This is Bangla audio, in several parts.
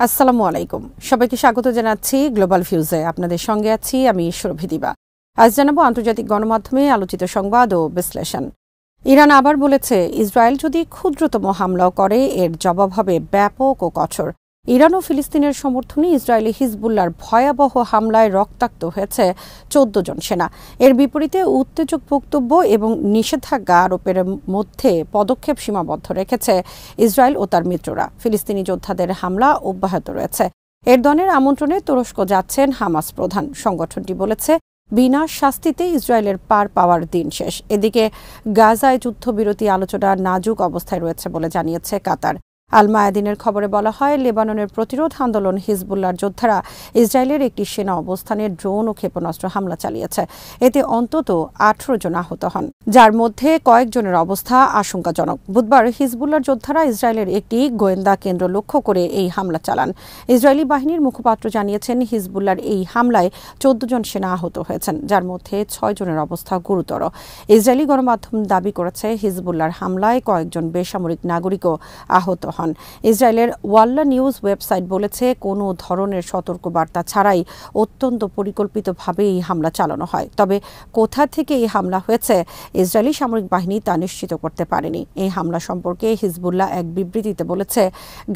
আসসালামু আলাইকুম। সবাইকে স্বাগত জানাচ্ছি গ্লোবাল ভিউজে। আপনাদের সঙ্গে আছি আমি সুরভি দিবা। আজ জানাবো আন্তর্জাতিক গণমাধ্যমে আলোচিত সংবাদ ও বিশ্লেষণ। ইরান আবার বলেছে, ইসরায়েল যদি ক্ষুদ্রতম হামলাও করে এর জবাব হবে ব্যাপক ও কঠোর। ইরান ও ফিলিস্তিনের সমর্থনে ইসরায়েলি হিজবুল্লাহর ভয়াবহ হামলায় রক্তাক্ত হয়েছে ১৪ জন সেনা। এর বিপরীতে উত্তেজক বক্তব্য এবং নিষেধাজ্ঞা আরোপের মধ্যে পদক্ষেপ সীমাবদ্ধ রেখেছে ইসরায়েল ও তার মিত্ররা। ফিলিস্তিনি যোদ্ধাদের হামলা অব্যাহত রয়েছে। এরদনের আমন্ত্রণে তুরস্ক যাচ্ছেন হামাস প্রধান। সংগঠনটি বলেছে, বিনা শাস্তিতে ইসরায়েলের পার পাওয়ার দিন শেষ। এদিকে গাজায় যুদ্ধবিরতি আলোচনা নাজুক অবস্থায় রয়েছে বলে জানিয়েছে কাতার। আল মায়াদিনের খবরে বলা হয়, লেবাননের প্রতিরোধ আন্দোলন হিজবুল্লাহর যোদ্ধারা ইসরায়েলের একটি সেনা অবস্থানে ড্রোন ও ক্ষেপণাস্ত্র হামলা চালিয়েছে। এতে অন্তত ১৮ জন আহত হন, যার মধ্যে কয়েকজনের অবস্থা আশঙ্কাজনক। বুধবার হিজবুল্লাহর যোদ্ধারা ইসরায়েলের একটি গোয়েন্দা কেন্দ্র লক্ষ্য করে এই হামলা চালান। ইসরায়েলি বাহিনীর মুখপাত্র জানিয়েছেন, হিজবুল্লাহর এই হামলায় ১৪ জন সেনা আহত হয়েছেন, যার মধ্যে ৬ জনের অবস্থা গুরুতর। ইসরায়েলি গণমাধ্যম দাবি করেছে, হিজবুল্লাহর হামলায় কয়েকজন বেসামরিক নাগরিকও আহত হন। ইসরায়েলের ওয়াল্লা নিউজ ওয়েবসাইট বলেছে, কোনো ধরনের সতর্কবার্তা ছাড়াই অত্যন্ত পরিকল্পিতভাবে এই হামলা চালানো হয়। তবে কোথা থেকে এই হামলা হয়েছে ইসরায়েলি সামরিক বাহিনী তা নিশ্চিত করতে পারেনি। এই হামলা সম্পর্কে হিজবুল্লাহ এক বিবৃতিতে বলেছে,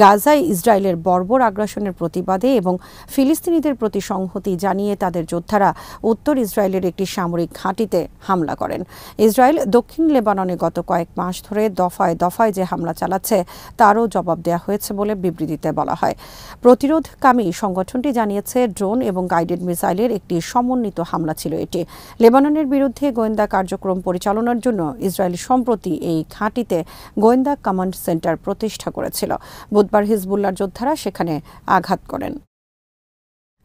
গাজায় ইসরায়েলের বর্বর আগ্রাসনের প্রতিবাদে এবং ফিলিস্তিনিদের প্রতি সংহতি জানিয়ে তাদের যোদ্ধারা উত্তর ইসরায়েলের একটি সামরিক ঘাঁটিতে হামলা করেন। ইসরায়েল দক্ষিণ লেবাননে গত কয়েক মাস ধরে দফায় দফায় যে হামলা চালাচ্ছে তারও জবাব দেওয়া হয়েছে বলে বিবৃতিতে বলা হয়। প্রতিরোধকামী সংগঠনটি জানিয়েছে, ড্রোন এবং গাইডেড মিসাইলের একটি সমন্বিত হামলা ছিল এটি। লেবাননের বিরুদ্ধে গোয়েন্দা কার্যক্রম পরিচালনার জন্য ইসরায়েল সম্প্রতি এই ঘাঁটিতে গোয়েন্দা কমান্ড সেন্টার প্রতিষ্ঠা করেছিল। বুধবার হিজবুল্লাহর যোদ্ধারা সেখানে আঘাত করেন।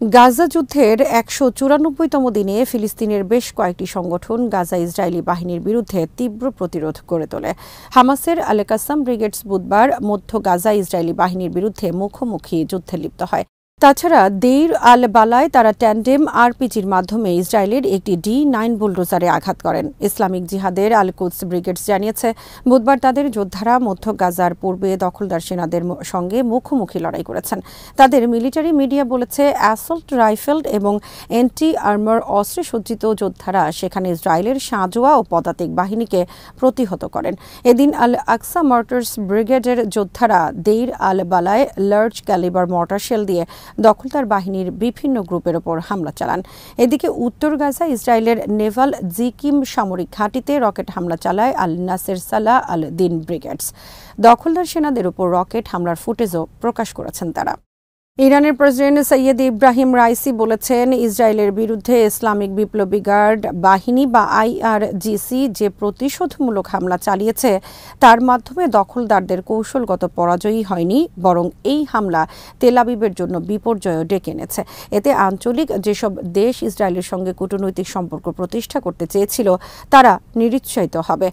গাজা যুদ্ধের ১৯৪তম দিনে ফিলিস্তিনের বেশ কয়েকটি সংগঠন গাজা ইসরায়েলি বাহিনীর বিরুদ্ধে তীব্র প্রতিরোধ গড়ে তোলে। হামাসের আল কাসাম ব্রিগেডস বুধবার মধ্য গাজা ইসরায়েলি বাহিনীর বিরুদ্ধে মুখোমুখি যুদ্ধে লিপ্ত হয়। তাছাড়া দেইর আল বালায় তারা ট্যান্ডেম আরপিজির মাধ্যমে ইসরায়েলের একটি D9 বুলডোজারে আঘাত করেন। ইসলামিক জিহাদের আল কুদস ব্রিগেডস জানিয়েছে, বুধবার তাদের যোদ্ধারা মধ্য গাজার পূর্বে দখলদার সেনাদের সঙ্গে মুখোমুখি লড়াই করেছেন। তাদের মিলিটারি মিডিয়া বলেছে, অ্যাসল্ট রাইফেল এবং অ্যান্টি আর্মার অস্ত্রে সজ্জিত যোদ্ধারা সেখানে ইসরায়েলের সাঁজোয়া ও পদাতিক বাহিনীকে প্রতিহত করেন। এদিন আল আকসা মর্টার্স ব্রিগেডের যোদ্ধারা দেইর আল বালায় লার্জ ক্যালিবার মর্টার শেল দিয়ে দখলদার বাহিনীর বিভিন্ন গ্রুপের ওপর হামলা চালান। এদিকে উত্তর গাজা ইসরায়েলের নেভাল জিকিম সামরিক ঘাঁটিতে রকেট হামলা চালায় আল নাসের সালাহ আল দিন ব্রিগেডস। দখলদার সেনাদের উপর রকেট হামলার ফুটেজও প্রকাশ করেছেন তারা। ইরানের প্রেসিডেন্ট সৈয়দ ইব্রাহিম রাইসি বলেছেন, ইসরায়েলের বিরুদ্ধে ইসলামিক বিপ্লবী গার্ড বাহিনী বা IRGC যে প্রতিশোধমূলক হামলা চালিয়েছে তার মাধ্যমে দখলদারদের কৌশলগত পরাজয়ই হয়নি, বরং এই হামলা তেল আবিবের জন্য বিপর্যয়ও ডেকে এনেছে। এতে আঞ্চলিক যেসব দেশ ইসরায়েলের সঙ্গে কূটনৈতিক সম্পর্ক প্রতিষ্ঠা করতে চেয়েছিল তারা নিরুৎসাহিত হবে।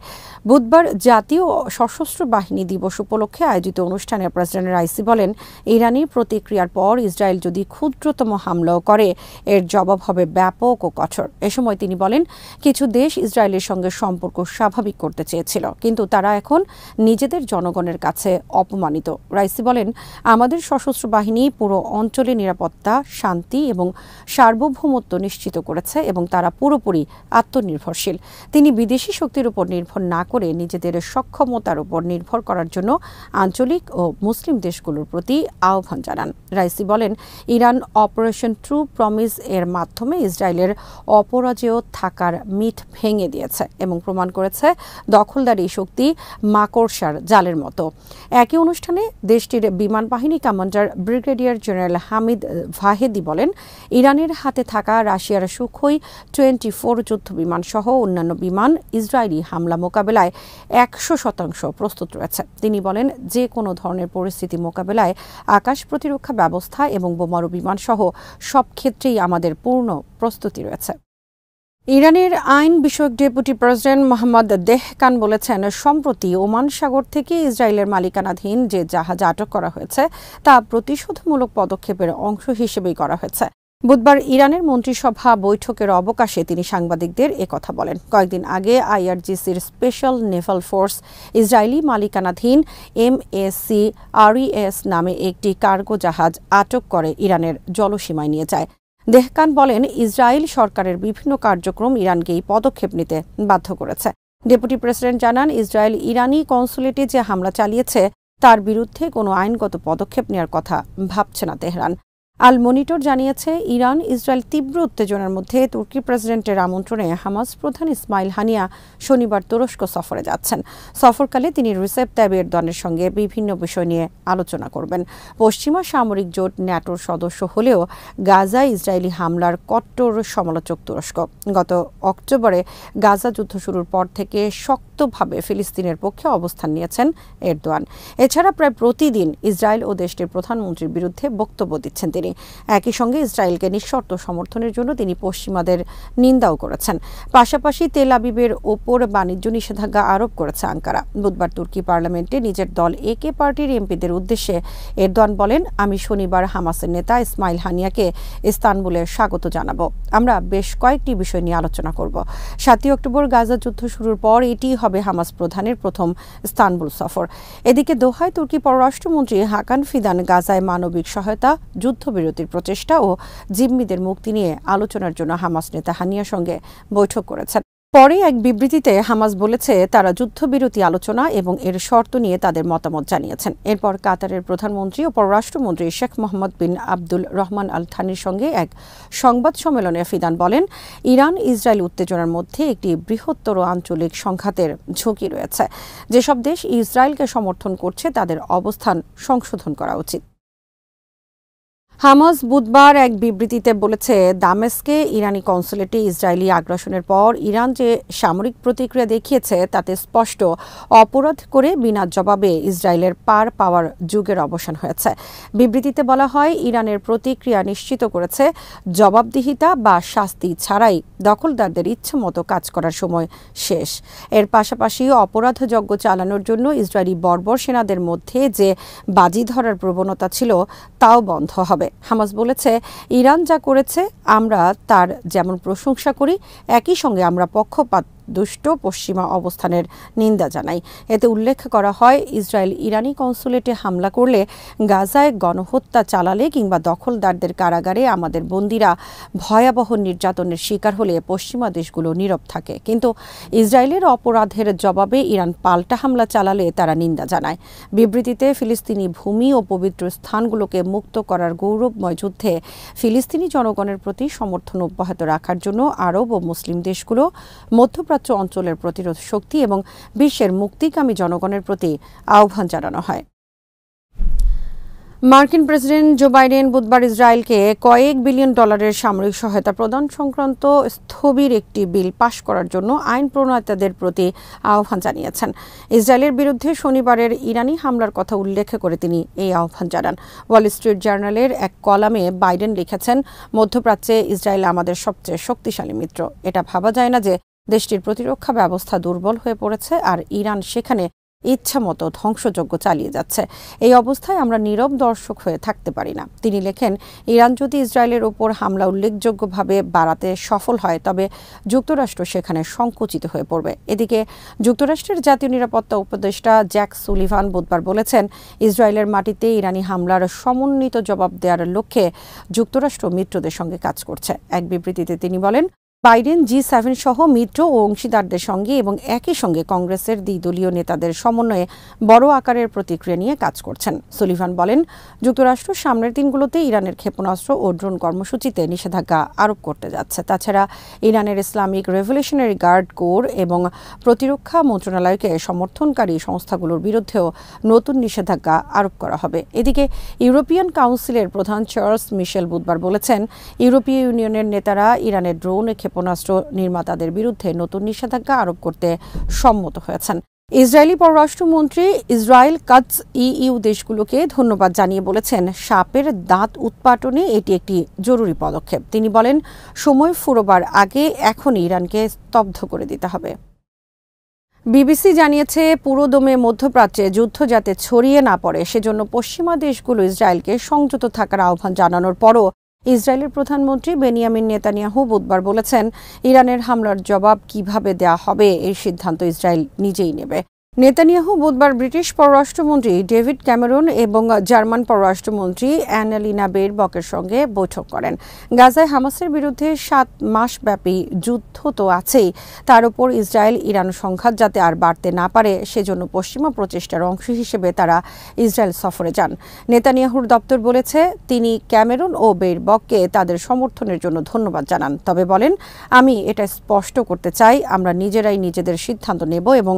বুধবার জাতীয় সশস্ত্র বাহিনী দিবস উপলক্ষে আয়োজিত অনুষ্ঠানে প্রেসিডেন্ট রাইসি বলেন, ইরানি প্রতিক্রিয়ার পর ইসরায়েল যদি ক্ষুদ্রতম হামলাও করে এর জবাব হবে ব্যাপক ও কঠোর। এ সময় তিনি বলেন, কিছু দেশ ইসরায়েলের সঙ্গে সম্পর্ক স্বাভাবিক করতে চেয়েছিল, কিন্তু তারা এখন নিজেদের জনগণের কাছে অপমানিত। রাইসি বলেন, আমাদের সশস্ত্র বাহিনী পুরো অঞ্চলে নিরাপত্তা, শান্তি এবং সার্বভৌমত্ব নিশ্চিত করেছে এবং তারা পুরোপুরি আত্মনির্ভরশীল। তিনি বিদেশি শক্তির উপর নির্ভর না করে নিজেদের সক্ষমতার উপর নির্ভর করার জন্য আঞ্চলিক ও মুসলিম দেশগুলোর প্রতি আহ্বান জানান। রাইসি বলেন, ইরান অপারেশন ট্রু প্রমিস এর মাধ্যমে ইসরায়েলের অপরাজেয় থাকার মিথ ভেঙে দিয়েছে এবং প্রমাণ করেছে দখলদারি শক্তি মাকড়সার জালের মতো। একই অনুষ্ঠানে দেশটির বিমান বাহিনী কমান্ডার ব্রিগেডিয়ার জেনারেল হামিদ ভাহেদি বলেন, ইরানের হাতে থাকা রাশিয়ার সুখোই 24 যুদ্ধ বিমান সহ অন্যান্য বিমান ইসরায়েলি হামলা মোকাবেলায় 100% প্রস্তুত রয়েছে। তিনি বলেন, যে কোনো ধরনের পরিস্থিতি মোকাবেলায় আকাশ প্রতিরক্ষা ব্যবস্থা এবং বোমারু বিমান সহ সব ক্ষেত্রেই আমাদের পূর্ণ প্রস্তুতি রয়েছে। ইরানের আইন বিষয়ক ডেপুটি প্রেসিডেন্ট মোহাম্মদ দেহকান বলেছেন, সম্প্রতি ওমান সাগর থেকে ইসরায়েলের মালিকানাধীন যে জাহাজ আটক করা হয়েছে তা প্রতিশোধমূলক পদক্ষেপের অংশ হিসেবেই করা হয়েছে। বুধবার ইরানের মন্ত্রিসভা বৈঠকের অবকাশে তিনি সাংবাদিকদের একথা বলেন। কয়েকদিন আগে আইআরজিসির স্পেশাল নেভাল ফোর্স ইসরায়েলি মালিকানাধীন MSC RES নামে একটি কার্গো জাহাজ আটক করে ইরানের জলসীমায় নিয়ে যায়। দেহকান বলেন, ইসরায়েল সরকারের বিভিন্ন কার্যক্রম ইরানকে এই পদক্ষেপ নিতে বাধ্য করেছে। ডেপুটি প্রেসিডেন্ট জানান, ইসরায়েল ইরানি কনসুলেটে যে হামলা চালিয়েছে তার বিরুদ্ধে কোনো আইনগত পদক্ষেপ নেওয়ার কথা ভাবছে না তেহরান। আল মনিটর জানিয়েছে, ইরান ইসরায়েল তীব্র উত্তেজনার মধ্যে তুর্কি প্রেসিডেন্টের আমন্ত্রণে হামাস প্রধান ইসমাইল হানিয়া শনিবার তুরস্ক সফরে যাচ্ছেন। সফরকালে তিনি রিসেপ তাইয়িপ এরদোয়ানের সঙ্গে বিভিন্ন বিষয় নিয়ে আলোচনা করবেন। পশ্চিমা সামরিক জোট ন্যাটোর সদস্য হলেও গাজায় ইসরায়েলি হামলার কট্টর সমালোচক তুরস্ক। গত অক্টোবরে গাজা যুদ্ধ শুরুর পর থেকে শক্তভাবে ফিলিস্তিনের পক্ষে অবস্থান নিয়েছেন এরদোয়ান। এছাড়া প্রায় প্রতিদিন ইসরায়েল ও দেশটির প্রধানমন্ত্রীর বিরুদ্ধে বক্তব্য দিচ্ছেন তিনি। একই সঙ্গে ইসরায়েলকে নিঃশর্ত সমর্থনের জন্য তিনি পশ্চিমাদের নিন্দাও করেছেন। পাশাপাশি তেল আবিবের ওপর বাণিজ্য নিষেধাজ্ঞা আরোপ করেছে আঙ্কারা। বুধবার তুর্কি পার্লামেন্টে নিজের দল AK পার্টির এমপিদের উদ্দেশ্যে এরদোয়ান বলেন, আমি শনিবার হামাসের নেতা ইসমাইল হানিয়াকে ইস্তানবুলে স্বাগত জানাবো। আমরা বেশ কয়েকটি বিষয় নিয়ে আলোচনা করব। 7 অক্টোবর গাজা যুদ্ধ শুরুর পর এটি হবে হামাস প্রধানের প্রথম ইস্তানবুল সফর। এদিকে দোহায় তুর্কি পররাষ্ট্রমন্ত্রী হাকান ফিদান গাজায় মানবিক সহায়তা, যুদ্ধবিরতির প্রচেষ্টা ও জিম্মিদের মুক্তি নিয়ে আলোচনার জন্য হামাস নেতা হানিয়ার সঙ্গে বৈঠক করেছেন। পরে এক বিবৃতিতে হামাস বলেছে, তারা যুদ্ধবিরতি আলোচনা এবং এর শর্ত নিয়ে তাদের মতামত জানিয়েছেন। এরপর কাতারের প্রধানমন্ত্রী ও পররাষ্ট্রমন্ত্রী শেখ মোহাম্মদ বিন আব্দুল রহমান আল থানির সঙ্গে এক সংবাদ সম্মেলনে ফিদান বলেন, ইরান ইসরায়েল উত্তেজনার মধ্যে একটি বৃহত্তর আঞ্চলিক সংঘাতের ঝুঁকি রয়েছে। যেসব দেশ ইসরায়েলকে সমর্থন করছে তাদের অবস্থান সংশোধন করা উচিত। হামাস বুধবার এক বিবৃতিতে বলেছে, দামেস্কে ইরানি কনসুলেটে ইসরায়েলি আগ্রাসনের পর ইরান যে সামরিক প্রতিক্রিয়া দেখিয়েছে তাতে স্পষ্ট অপরাধ করে বিনা জবাবে ইসরায়েলের পার পাওয়ার যুগের অবসান হয়েছে। বিবৃতিতে বলা হয়, ইরানের প্রতিক্রিয়া নিশ্চিত করেছে জবাবদিহিতা বা শাস্তি ছাড়াই দখলদারদের ইচ্ছেমতো কাজ করার সময় শেষ। এর পাশাপাশি অপরাধযজ্ঞ চালানোর জন্য ইসরায়েলি বর্বর সেনাদের মধ্যে যে বাজি ধরার প্রবণতা ছিল তাও বন্ধ হবে। হামাস বলেছে, ইরান যা করেছে আমরা তার যেমন প্রশংসা করি, একই সঙ্গে আমরা পক্ষপাত দুষ্ট পশ্চিমা অবস্থানের নিন্দা জানাই। এতে উল্লেখ করা হয়, ইসরায়েল ইরানি কনসুলেটে হামলা করলে, গাজায় গণহত্যা চালালে কিংবা দখলদারদের কারাগারে আমাদের বন্দীরা ভয়াবহ নির্যাতনের শিকার হলে পশ্চিমা দেশগুলো নীরব থাকে। কিন্তু ইসরায়েলের অপরাধের জবাবে ইরান পাল্টা হামলা চালালে তারা নিন্দা জানায়। বিবৃতিতে ফিলিস্তিনি ভূমি ও পবিত্র স্থানগুলোকে মুক্ত করার গৌরবময় যুদ্ধে ফিলিস্তিনি জনগণের প্রতি সমর্থন অব্যাহত রাখার জন্য আরব ও মুসলিম দেশগুলো, মধ্যপ্রাচ্য অঞ্চলের প্রতিরোধ শক্তি এবং বিশ্বের মুক্তিকামী জনগণের প্রতি আহ্বান জানানো হয়। মার্কিন প্রেসিডেন্ট জো বাইডেন বুধবার ইসরায়েলকে কয়েক বিলিয়ন ডলারের সামরিক সহায়তা প্রদান সংক্রান্ত স্থবির একটি বিল পাশ করার জন্য আইন প্রণেতাদের প্রতি আহ্বান জানিয়েছেন। ইসরায়েলের বিরুদ্ধে শনিবারের ইরানি হামলার কথা উল্লেখ করে তিনি এই আহ্বান জানান। ওয়াল স্ট্রিট জার্নালের এক কলামে বাইডেন লিখেছেন, মধ্যপ্রাচ্যে ইসরায়েল আমাদের সবচেয়ে শক্তিশালী মিত্র। এটা ভাবা যায় না যে দেশটির প্রতিরক্ষা ব্যবস্থা দুর্বল হয়ে পড়েছে আর ইরান সেখানে ইচ্ছামতো ধ্বংসযজ্ঞ চালিয়ে যাচ্ছে। এই অবস্থায় আমরা নীরব দর্শক হয়ে থাকতে পারি না। তিনি লেখেন, ইরান যদি ইসরায়েলের ওপর হামলা উল্লেখযোগ্যভাবে বাড়াতে সফল হয় তবে যুক্তরাষ্ট্র সেখানে সংকুচিত হয়ে পড়বে। এদিকে যুক্তরাষ্ট্রের জাতীয় নিরাপত্তা উপদেষ্টা জ্যাক সুলিভান বুধবার বলেছেন, ইসরায়েলের মাটিতে ইরানি হামলার সমন্বিত জবাব দেওয়ার লক্ষ্যে যুক্তরাষ্ট্র মিত্রদের সঙ্গে কাজ করছে। এক বিবৃতিতে তিনি বলেন, বাইডেন G7 সহ মিত্র ও অংশীদারদের সঙ্গে এবং একই সঙ্গে কংগ্রেসের দ্বিদলীয় নেতাদের সমন্বয়ে বড় আকারের প্রতিক্রিয়া নিয়ে কাজ করছেন। সুলিভান বলেন, যুক্তরাষ্ট্র সামনের দিনগুলোতে ইরানের ক্ষেপণাস্ত্র ও ড্রোন কর্মসূচিতে নিষেধাজ্ঞা আরোপ করতে যাচ্ছে। তাছাড়া ইরানের ইসলামিক রেভলিউশনারি গার্ড কোর এবং প্রতিরক্ষা মন্ত্রণালয়কে সমর্থনকারী সংস্থাগুলোর বিরুদ্ধেও নতুন নিষেধাজ্ঞা আরোপ করা হবে। এদিকে ইউরোপিয়ান কাউন্সিলের প্রধান চার্লস মিশেল বুধবার বলেছেন, ইউরোপীয় ইউনিয়নের নেতারা ইরানের ড্রোন ক্ষেপণাস্ত্র নির্মাতাদের বিরুদ্ধে নতুন নিষেধাজ্ঞা আরোপ করতে সম্মত হয়েছেন। ইসরায়েলি পররাষ্ট্রমন্ত্রী ইসরায়েল কাটজ EU দেশগুলোকে ধন্যবাদ জানিয়ে বলেছেন, সাপের দাঁত উৎপাটনে এটি একটি জরুরি পদক্ষেপ। তিনি বলেন, সময় ফুরোবার আগে এখনই ইরানকে স্তব্ধ করে দিতে হবে। বিবিসি জানিয়েছে, পুরোদমে মধ্যপ্রাচ্যে যুদ্ধ যাতে ছড়িয়ে না পড়ে সেজন্য পশ্চিমা দেশগুলো ইসরায়েলকে সংযত থাকার আহ্বান জানানোর পরও ইসরায়েলের প্রধানমন্ত্রী বেনিয়ামিন নেতানিয়াহু বুধবার বলেছেন, ইরানের হামলার জবাব কিভাবে দেয়া হবে এই সিদ্ধান্ত ইসরায়েল নিজেই নেবে। নেতানিয়াহু বুধবার ব্রিটিশ পররাষ্ট্রমন্ত্রী ডেভিড ক্যামেরন এবং জার্মান পররাষ্ট্রমন্ত্রী অ্যানালিনা বেরবকের সঙ্গে বৈঠক করেন। গাজায় হামাসের বিরুদ্ধে 7 মাসব্যাপী যুদ্ধ তো আছেই, তার উপর ইসরায়েল ইরান সংঘাত যাতে আর বাড়তে না পারে সেজন্য পশ্চিমা প্রচেষ্টার অংশ হিসেবে তারা ইসরায়েল সফরে যান। নেতানিয়াহুর দপ্তর বলেছে, তিনি ক্যামেরন ও বেরবককে তাদের সমর্থনের জন্য ধন্যবাদ জানান, তবে বলেন, আমি এটা স্পষ্ট করতে চাই, আমরা নিজেরাই নিজেদের সিদ্ধান্ত নেব এবং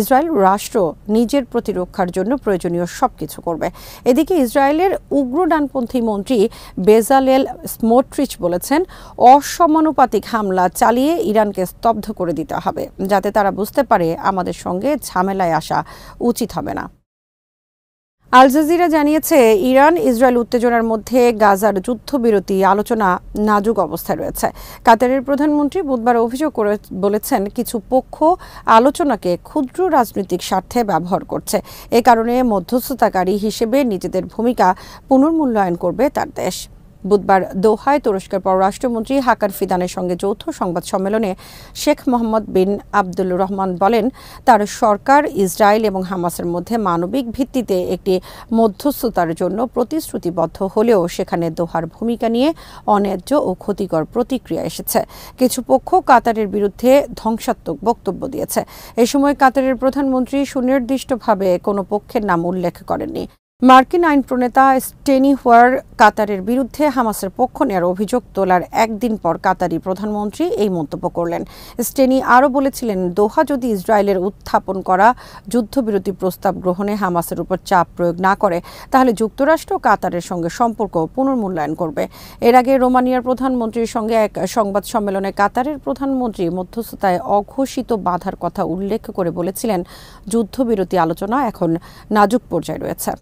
ইসরায়েল রাষ্ট্র নিজের প্রতিরক্ষার জন্য প্রয়োজনীয় সবকিছু করবে। এদিকে ইসরায়েলের উগ্র ডানপন্থী মন্ত্রী বেজালেল স্মোট্রিচ বলেছেন, অসমানুপাতিক হামলা চালিয়ে ইরানকে স্তব্ধ করে দিতে হবে, যাতে তারা বুঝতে পারে আমাদের সঙ্গে ঝামেলায় আসা উচিত হবে না। আল জাজিরা জানিয়েছে, ইরান ইসরায়েল উত্তেজনার মধ্যে গাজার যুদ্ধবিরতি আলোচনা নাজুক অবস্থায় রয়েছে। কাতারের প্রধানমন্ত্রী বুধবার অভিযোগ করে বলেছেন, কিছু পক্ষ আলোচনাকে ক্ষুদ্র রাজনৈতিক স্বার্থে ব্যবহার করছে। এ কারণে মধ্যস্থতাকারী হিসেবে নিজেদের ভূমিকা পুনর্মূল্যায়ন করবে তার দেশ। বুধবার দোহায় তুরস্কের পররাষ্ট্রমন্ত্রী হাকান ফিদানের সঙ্গে যৌথ সংবাদ সম্মেলনে শেখ মোহাম্মদ বিন আব্দুল রহমান বলেন, তার সরকার ইসরায়েল এবং হামাসের মধ্যে মানবিক ভিত্তিতে একটি মধ্যস্থতার জন্য প্রতিশ্রুতিবদ্ধ হলেও সেখানে দোহার ভূমিকা নিয়ে অন্যায্য ও ক্ষতিকর প্রতিক্রিয়া এসেছে। কিছু পক্ষ কাতারের বিরুদ্ধে ধ্বংসাত্মক বক্তব্য দিয়েছে। এ সময় কাতারের প্রধানমন্ত্রী সুনির্দিষ্টভাবে কোনো পক্ষের নাম উল্লেখ করেননি। মার্কিন আইন প্রণেতা স্টেনি হোয়ার কাতারের বিরুদ্ধে হামাসের পক্ষ নেওয়ার অভিযোগ তোলার একদিন পর কাতারি প্রধানমন্ত্রী এই মন্তব্য করলেন। স্টেনি আরও বলেছিলেন, দোহা যদি ইসরায়েলের উত্থাপন করা যুদ্ধবিরতি প্রস্তাব গ্রহণে হামাসের উপর চাপ প্রয়োগ না করে, তাহলে যুক্তরাষ্ট্র কাতারের সঙ্গে সম্পর্ক পুনর্মূল্যায়ন করবে। এর আগে রোমানিয়ার প্রধানমন্ত্রীর সঙ্গে এক সংবাদ সম্মেলনে কাতারের প্রধানমন্ত্রী মধ্যস্থতায় অঘোষিত বাধার কথা উল্লেখ করে বলেছিলেন, যুদ্ধবিরতি আলোচনা এখন নাজুক পর্যায়ে রয়েছে।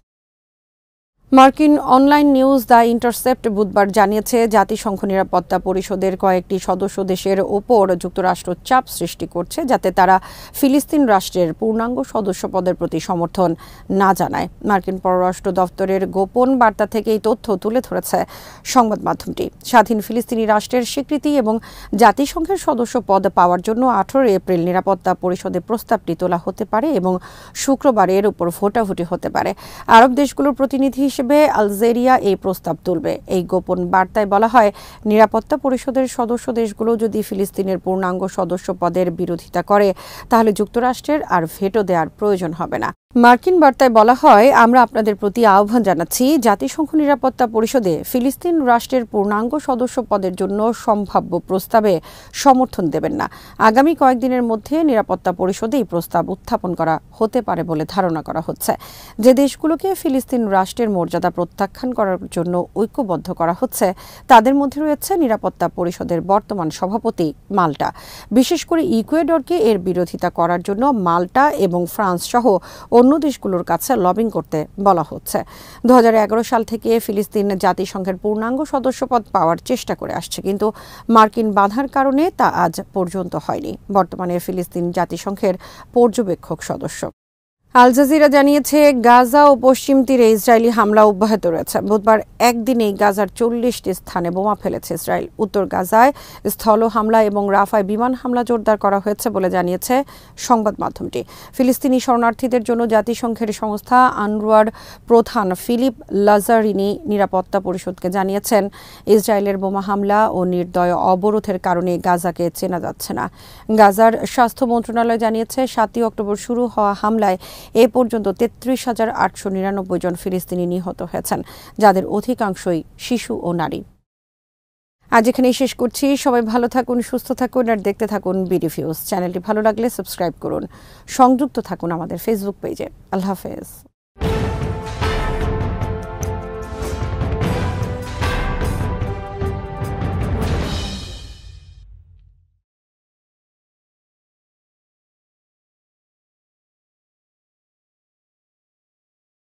মার্কিন অনলাইন নিউজ দ্য ইন্টারসেপ্ট বুধবার জানিয়েছে, জাতিসংঘ নিরাপত্তা পরিষদের কয়েকটি সদস্য দেশের ওপর যুক্তরাষ্ট্র চাপ সৃষ্টি করছে, যাতে তারা ফিলিস্তিন রাষ্ট্রের পূর্ণাঙ্গ সদস্যপদের প্রতি সমর্থন না জানায়। মার্কিন পররাষ্ট্র দপ্তরের গোপন বার্তা থেকে এই তথ্য তুলে ধরেছে সংবাদ মাধ্যমটি। স্বাধীন ফিলিস্তিনি রাষ্ট্রের স্বীকৃতি এবং জাতিসংঘের সদস্য পদ পাওয়ার জন্য 18 এপ্রিল নিরাপত্তা পরিষদে প্রস্তাবটি তোলা হতে পারে এবং শুক্রবার এর উপর ভোটাভুটি হতে পারে। আরব দেশগুলোর প্রতিনিধি হিসেবে আলজেরিয়া এই প্রস্তাব তুলবে। এই গোপন বার্তায় বলা হয়, নিরাপত্তা পরিষদের সদস্য দেশগুলো যদি ফিলিস্তিনের পূর্ণাঙ্গ সদস্য পদের বিরোধিতা করে, তাহলে যুক্তরাষ্ট্রের আর ভেটো দেওয়ার প্রয়োজন হবে না। মার্কিন বার্তায় বলা হয়, আমরা আপনাদের প্রতি আহ্বান জানাচ্ছি, জাতিসংঘ নিরাপত্তা পরিষদে ফিলিস্তিন রাষ্ট্রের পূর্ণাঙ্গ সদস্য পদের জন্য সম্ভাব্য প্রস্তাবে সমর্থন দেবেন না। আগামী কয়েকদিনের মধ্যে নিরাপত্তা পরিষদে এই প্রস্তাব উত্থাপন করা হতে পারে বলে ধারণা করা হচ্ছে। যে দেশগুলোকে ফিলিস্তিন রাষ্ট্রের মর্যাদা প্রত্যাখ্যান করার জন্য ঐক্যবদ্ধ করা হচ্ছে, তাদের মধ্যে রয়েছে নিরাপত্তা পরিষদের বর্তমান সভাপতি মাল্টা। বিশেষ করে ইকুয়েডরকে এর বিরোধিতা করার জন্য মাল্টা এবং ফ্রান্স সহ অন্য দেশগুলোর কাছে লবিং করতে বলা হচ্ছে। 2011 সাল থেকে ফিলিস্তিন জাতিসংঘের পূর্ণাঙ্গ সদস্যপদ পাওয়ার চেষ্টা করে আসছে, কিন্তু মার্কিন বাধার কারণে তা আজ পর্যন্ত হয়নি। বর্তমানে ফিলিস্তিন জাতিসংঘের পর্যবেক্ষক সদস্য। আল জাজিরা জানিয়েছে, গাজা ও পশ্চিম তীরে ইসরায়েলি হামলা অব্যাহত রয়েছে। বুধবার একদিনেই গাজার 40টি স্থানে বোমা ফেলেছে ইসরায়েল। উত্তর গাজায় স্থল হামলা এবং রাফায় বিমান হামলা জোরদার করা হয়েছে বলে জানিয়েছে সংবাদ মাধ্যমটি। ফিলিস্তিনি শরণার্থীদের জন্য জাতিসংঘের সংস্থা আনরুয়ার প্রধান ফিলিপ লাজারিনি নিরাপত্তা পরিষদকে জানিয়েছেন, ইসরায়েলের বোমা হামলা ও নির্দয় অবরোধের কারণে গাজাকে চেনা যাচ্ছে না। গাজার স্বাস্থ্য মন্ত্রণালয় জানিয়েছে, 7 অক্টোবর শুরু হওয়া হামলায় এ পর্যন্ত 33,899 জন ফিলিস্তিনি নিহত হয়েছেন, যাদের অধিকাংশই শিশু ও নারী। আজ এখানেই শেষ করছি। সবাই ভালো থাকুন, সুস্থ থাকুন আর দেখতে থাকুন বিডি নিউজ। চ্যানেলটি ভালো লাগলে সাবস্ক্রাইব করুন। সংযুক্ত থাকুন আমাদের ফেসবুক পেজে। আল্লাহ হাফেজ।